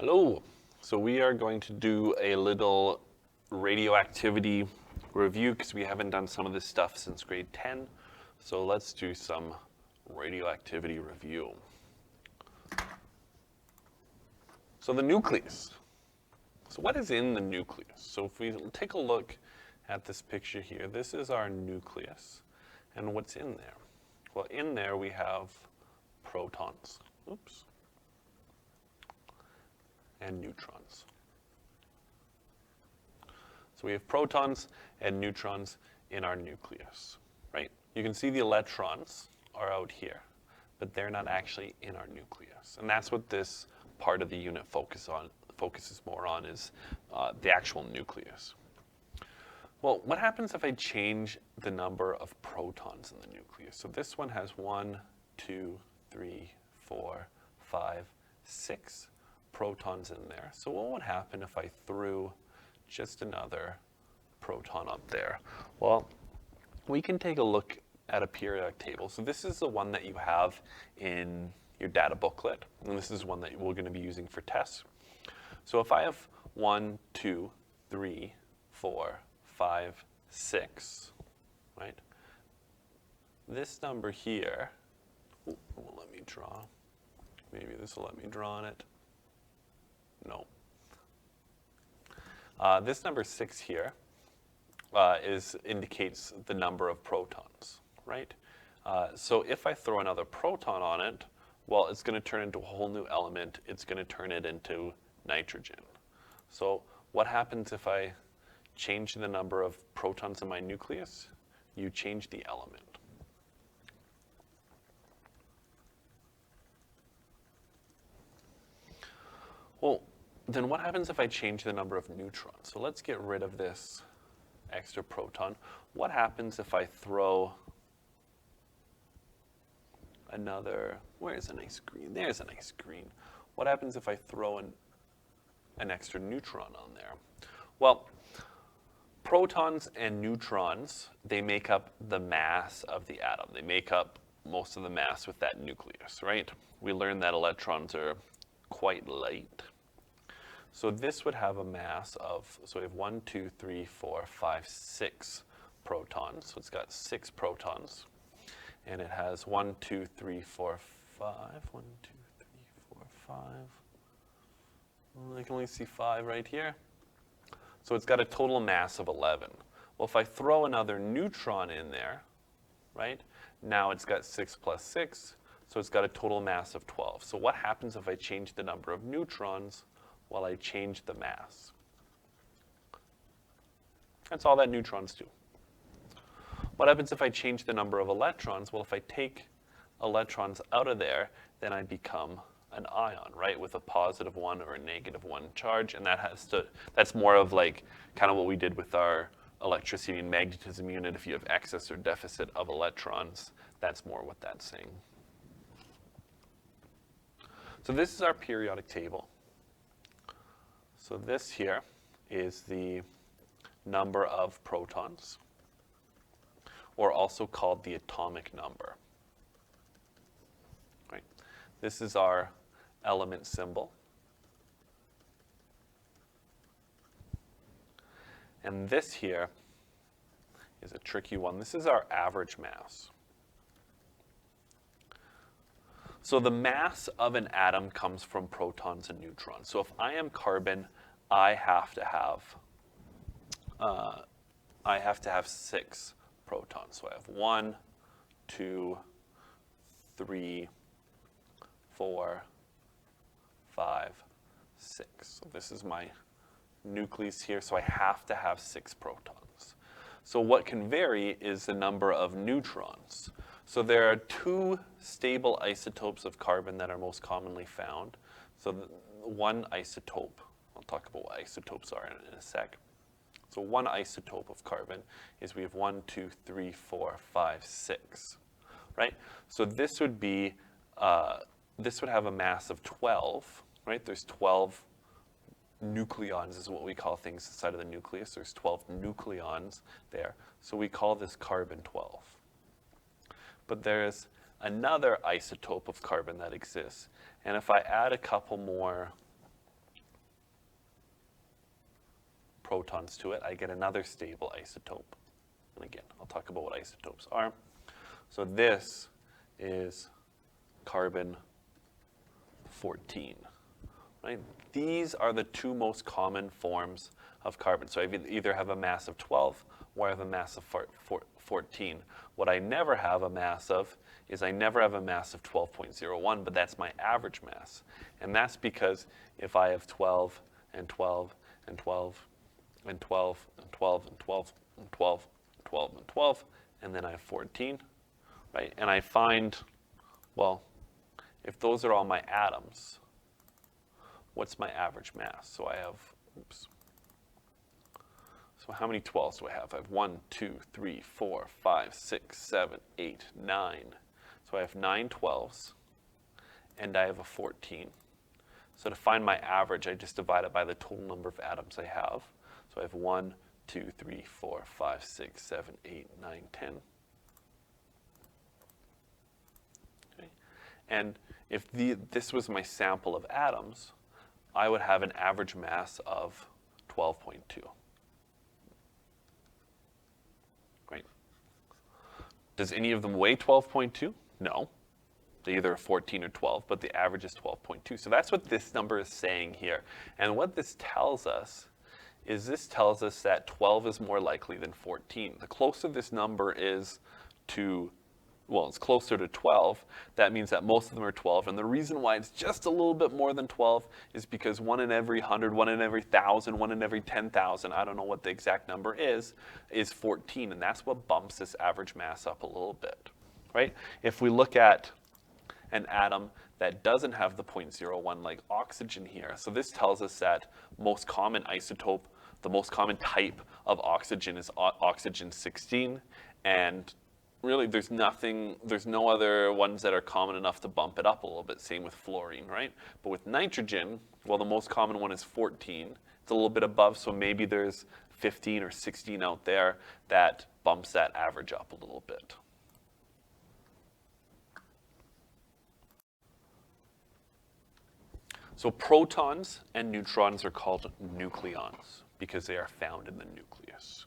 Hello. So we are going to do a little radioactivity review because we haven't done some of this stuff since grade 10. So let's do some radioactivity review. So the nucleus. So what is in the nucleus? So if we take a look at this picture here, this is our nucleus. And what's in there? Well, in there we have protons. Oops. And neutrons. So we have protons and neutrons in our nucleus, right? You can see the electrons are out here, but they're not actually in our nucleus. And that's what this part of the unit focuses more on is the actual nucleus. Well, what happens if I change the number of protons in the nucleus? So this one has 1, 2, 3, 4, 5, 6 protons in there. So what would happen if I threw just another proton up there? Well, we can take a look at a periodic table. So this is the one that you have in your data booklet, and this is one that we're going to be using for tests. So if I have 1, 2, 3, 4, 5, 6, right? This number here, will let me draw. Maybe this will let me draw on it. No. This number 6 here indicates the number of protons, right? So if I throw another proton on it, well, it's going to turn into a whole new element. It's going to turn it into nitrogen. So what happens if I change the number of protons in my nucleus? You change the element. Well, then what happens if I change the number of neutrons? So let's get rid of this extra proton. What happens if I throw another, where's a nice green? There's a nice green. What happens if I throw an extra neutron on there? Well, protons and neutrons, they make up the mass of the atom. They make up most of the mass with that nucleus, right? We learned that electrons are quite light. So this would have a mass of, so we have 1, 2, 3, 4, 5, 6 protons. So it's got 6 protons. And it has 1, 2, 3, 4, 5. 1, 2, 3, 4, 5. Well, I can only see 5 right here. So it's got a total mass of 11. Well, if I throw another neutron in there, right, now it's got 6 plus 6. So it's got a total mass of 12. So what happens if I change the number of neutrons while I change the mass? That's all that neutrons do. What happens if I change the number of electrons? Well, if I take electrons out of there, then I become an ion, right, with a positive 1 or a negative 1 charge, and that's more of like kind of what we did with our electricity and magnetism unit. If you have excess or deficit of electrons, that's more what that's saying. So this is our periodic table. So this here is the number of protons, or also called the atomic number. Right? This is our element symbol. And this here is a tricky one. This is our average mass. So the mass of an atom comes from protons and neutrons. So if I am carbon, I have to have 6 protons. So I have 1, 2, 3, 4, 5, 6. So this is my nucleus here, so I have to have 6 protons. So what can vary is the number of neutrons. So there are 2 stable isotopes of carbon that are most commonly found. So one isotope, I'll talk about what isotopes are in a sec. So one isotope of carbon is we have 1, 2, 3, 4, 5, 6, right? So this would be, this would have a mass of 12, right? There's 12 nucleons is what we call things inside of the nucleus. There's 12 nucleons there. So we call this carbon 12. But there's another isotope of carbon that exists. And if I add a couple more protons to it, I get another stable isotope. And again, I'll talk about what isotopes are. So this is carbon 14, right? These are the two most common forms of carbon. So I either have a mass of 12 or I have a mass of 14. What I never have a mass of is I never have a mass of 12.01, but that's my average mass. And that's because if I have 12 and 12 and 12 and 12 and 12 and 12 and 12 and 12 and 12, and then I have 14, right? And I find, well, if those are all my atoms, what's my average mass? So I have, oops. So how many 12s do I have? I have 1, 2, 3, 4, 5, 6, 7, 8, 9. So I have 9 12s, and I have a 14. So to find my average, I just divide it by the total number of atoms I have. So I have 1, 2, 3, 4, 5, 6, 7, 8, 9, 10. Okay. And if this was my sample of atoms, I would have an average mass of 12.2. Great. Does any of them weigh 12.2? No. They either are 14 or 12, but the average is 12.2. So that's what this number is saying here. And what this tells us is that 12 is more likely than 14. The closer this number is to, well, it's closer to 12, that means that most of them are 12. And the reason why it's just a little bit more than 12 is because 1 in every 100, 1 in every 1,000, 1 in every 10,000, I don't know what the exact number is 14. And that's what bumps this average mass up a little bit, right? If we look at an atom that doesn't have the 0.01 like oxygen here, so this tells us that most common isotope, the most common type of oxygen is oxygen 16, and really there's no other ones that are common enough to bump it up a little bit. Same with fluorine, right? But with nitrogen, well, the most common one is 14. It's a little bit above, so maybe there's 15 or 16 out there that bumps that average up a little bit. So protons and neutrons are called nucleons because they are found in the nucleus.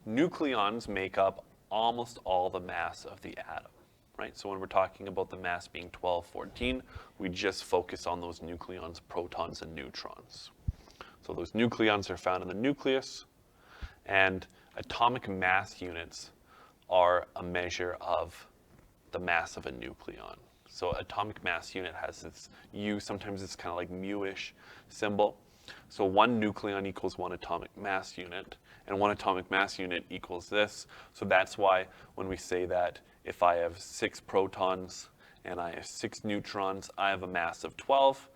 Nucleons make up almost all the mass of the atom, right? So when we're talking about the mass being 12, 14, we just focus on those nucleons, protons and neutrons. So those nucleons are found in the nucleus, and atomic mass units are a measure of the mass of a nucleon. So atomic mass unit has its U, sometimes it's kind of like mu-ish symbol. So 1 nucleon equals 1 atomic mass unit, and 1 atomic mass unit equals this. So that's why when we say that if I have 6 protons and I have 6 neutrons, I have a mass of 12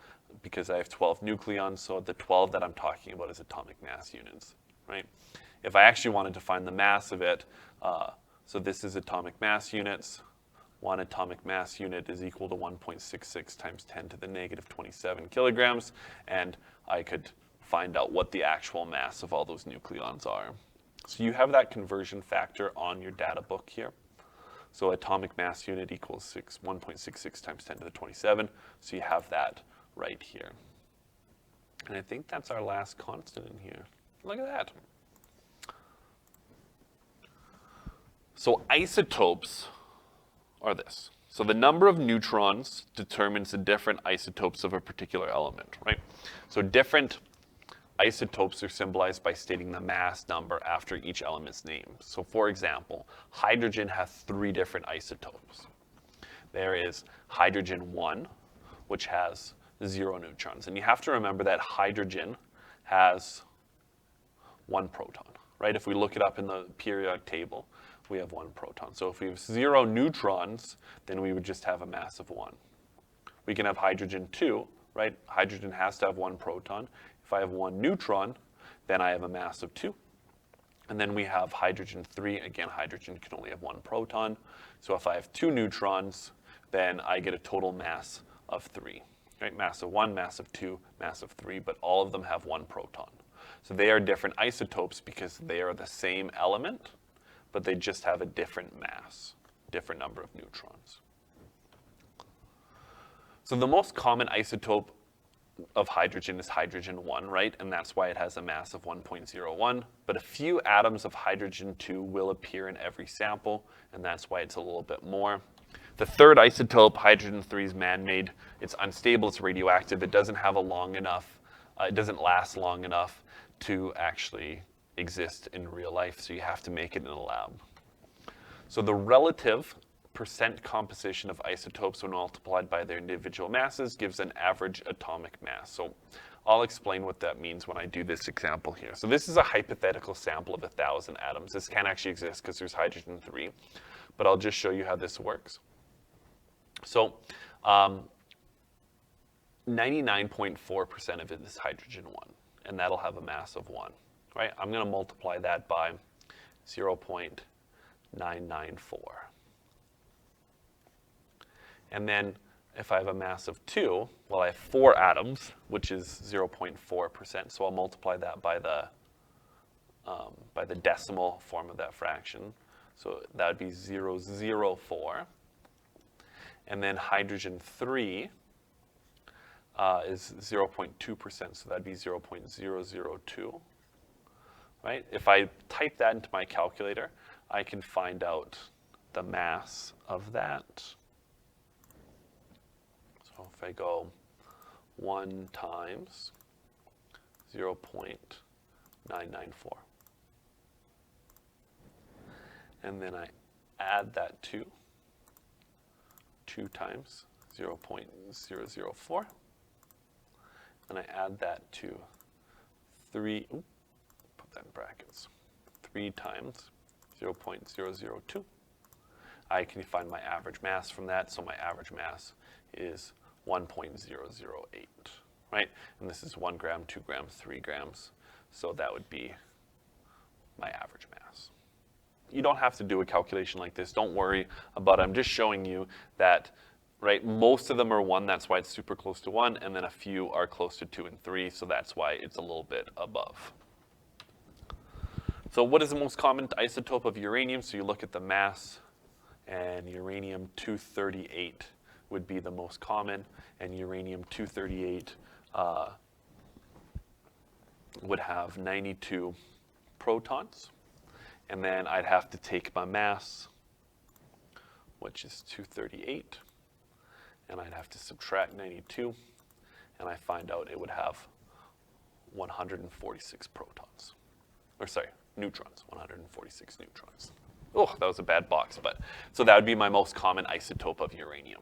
because I have 12 nucleons, so the 12 that I'm talking about is atomic mass units, right? If I actually wanted to find the mass of it, so this is atomic mass units. 1 atomic mass unit is equal to 1.66 times 10 to the negative 27 kilograms, and I could find out what the actual mass of all those nucleons are. So you have that conversion factor on your data book here. So atomic mass unit equals 1.66 times 10 to the 27, so you have that right here. And I think that's our last constant in here. Look at that. So isotopes are this. So the number of neutrons determines the different isotopes of a particular element, right? So different isotopes are symbolized by stating the mass number after each element's name. So for example, hydrogen has 3 different isotopes. There is hydrogen 1, which has 0 neutrons. And you have to remember that hydrogen has 1 proton, right? If we look it up in the periodic table, we have 1 proton. So if we have 0 neutrons, then we would just have a mass of 1. We can have hydrogen 2, right? Hydrogen has to have 1 proton. If I have 1 neutron, then I have a mass of 2. And then we have hydrogen 3. Again, hydrogen can only have 1 proton. So if I have 2 neutrons, then I get a total mass of 3. Right? Mass of 1, mass of 2, mass of 3, but all of them have 1 proton. So they are different isotopes because they are the same element, but they just have a different mass, different number of neutrons. So the most common isotope of hydrogen is hydrogen 1, right? And that's why it has a mass of 1.01. But a few atoms of hydrogen 2 will appear in every sample, and that's why it's a little bit more. The third isotope, hydrogen 3, is man-made. It's unstable, it's radioactive. It doesn't have a long enough, it doesn't last long enough to actually exist in real life, so you have to make it in a lab. So the relative percent composition of isotopes when multiplied by their individual masses gives an average atomic mass. So I'll explain what that means when I do this example here. So this is a hypothetical sample of 1,000 atoms. This can't actually exist because there's hydrogen 3, but I'll just show you how this works. So 99.4% of it is hydrogen 1, and that'll have a mass of 1, right? I'm going to multiply that by 0.994. And then if I have a mass of 2, well, I have 4 atoms, which is 0.4%. So I'll multiply that by the decimal form of that fraction. So that would be 0.004. And then hydrogen 3 is 0.2%, so that'd be 0.002. Right? If I type that into my calculator, I can find out the mass of that. So if I go 1 times 0.994, and then I add that to 2 times 0.004, and I add that to 3, put that in brackets, 3 times 0.002. I can find my average mass from that, so my average mass is 1.008, right? And this is 1 gram, 2 grams, 3 grams, so that would be my average mass. You don't have to do a calculation like this. Don't worry about it. I'm just showing you that, right, most of them are 1. That's why it's super close to 1. And then a few are close to 2 and 3. So that's why it's a little bit above. So what is the most common isotope of uranium? So you look at the mass, and uranium-238 would be the most common. And uranium-238 would have 92 protons. And then I'd have to take my mass, which is 238, and I'd have to subtract 92, and I find out it would have 146 protons. Or sorry, neutrons, 146 neutrons. Oh, that was a bad box, but so that would be my most common isotope of uranium.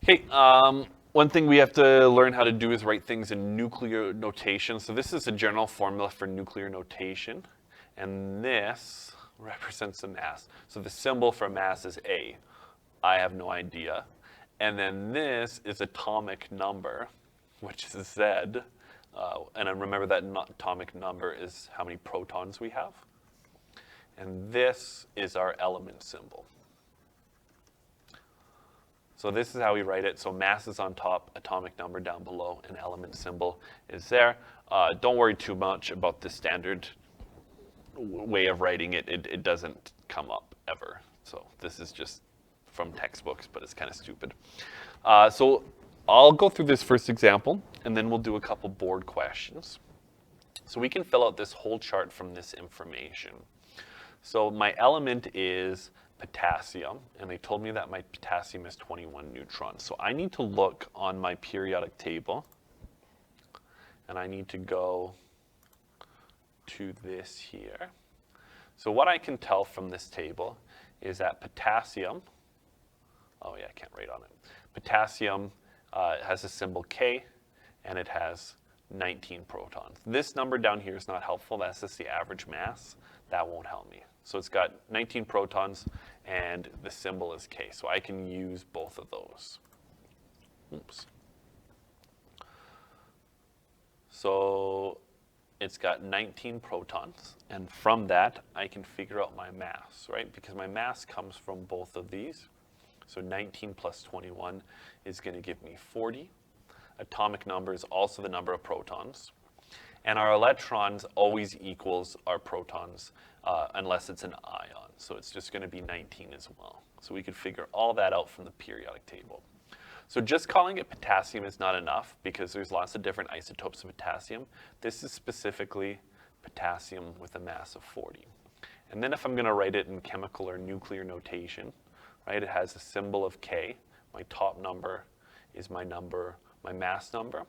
Okay, one thing we have to learn how to do is write things in nuclear notation. So this is a general formula for nuclear notation. And this represents the mass. So the symbol for mass is A. I have no idea. And then this is atomic number, which is Z. And I remember that atomic number is how many protons we have. And this is our element symbol. So this is how we write it. So mass is on top, atomic number down below, and element symbol is there. Don't worry too much about the standard way of writing it. It doesn't come up ever. So this is just from textbooks, but it's kind of stupid. So I'll go through this first example, and then we'll do a couple board questions. So we can fill out this whole chart from this information. So my element is potassium, and they told me that my potassium is 21 neutrons. So I need to look on my periodic table, and I need to go to this here. So what I can tell from this table is that potassium, oh yeah, I can't write on it. Potassium has a symbol K, and it has 19 protons. This number down here is not helpful. That's just the average mass. That won't help me. So it's got 19 protons, and the symbol is K. So I can use both of those. Oops. So it's got 19 protons, and from that, I can figure out my mass, right? Because my mass comes from both of these. So 19 plus 21 is going to give me 40. Atomic number is also the number of protons. And our electrons always equals our protons unless it's an ion. So it's just going to be 19 as well. So we could figure all that out from the periodic table. So just calling it potassium is not enough because there's lots of different isotopes of potassium. This is specifically potassium with a mass of 40. And then if I'm going to write it in chemical or nuclear notation, right, it has a symbol of K. My top number is my mass number,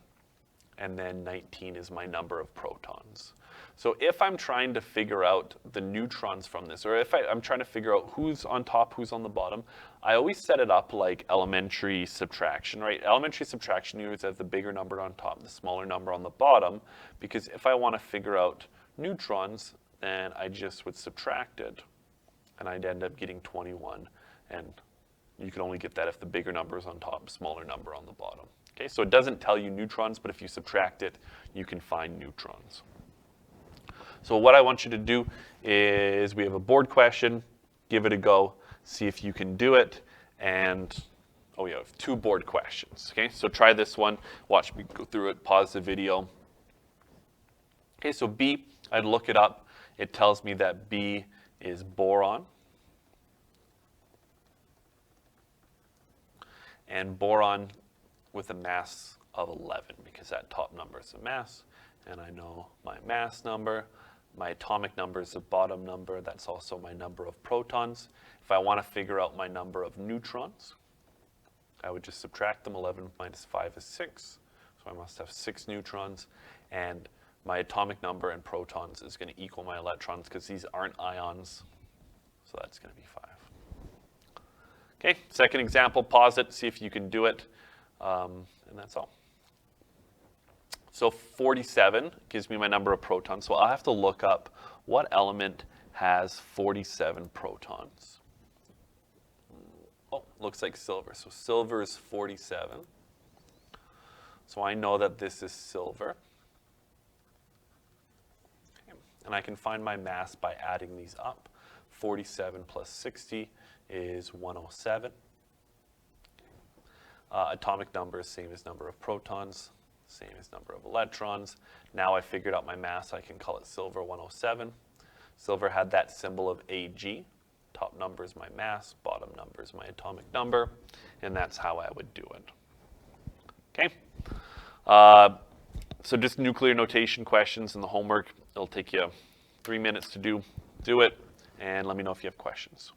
and then 19 is my number of protons. So if I'm trying to figure out the neutrons from this, or if I'm trying to figure out who's on top, who's on the bottom, I always set it up like elementary subtraction, right? Elementary subtraction, you always have the bigger number on top, the smaller number on the bottom, because if I want to figure out neutrons, then I just would subtract it, and I'd end up getting 21. And you can only get that if the bigger number is on top, smaller number on the bottom. Okay, so it doesn't tell you neutrons, but if you subtract it, you can find neutrons. So what I want you to do is we have a board question, give it a go, see if you can do it, and we have 2 board questions. Okay, so try this one, watch me go through it, pause the video. Okay, so B, I'd look it up. It tells me that B is boron. And boron with a mass of 11, because that top number is a mass, and I know my mass number. My atomic number is the bottom number. That's also my number of protons. If I want to figure out my number of neutrons, I would just subtract them. 11 minus 5 is 6, so I must have 6 neutrons. And my atomic number in protons is going to equal my electrons, because these aren't ions, so that's going to be 5. Okay, second example, pause it, see if you can do it, and that's all. So 47 gives me my number of protons, so I'll have to look up what element has 47 protons. Oh, looks like silver. So silver is 47. So I know that this is silver. Okay. And I can find my mass by adding these up. 47 plus 60 is 107. Atomic number is same as number of protons, same as number of electrons. Now I figured out my mass, I can call it silver 107. Silver had that symbol of Ag. Top number is my mass, bottom number is my atomic number, and that's how I would do it. Okay? So just nuclear notation questions in the homework. It'll take you 3 minutes to do it, and let me know if you have questions.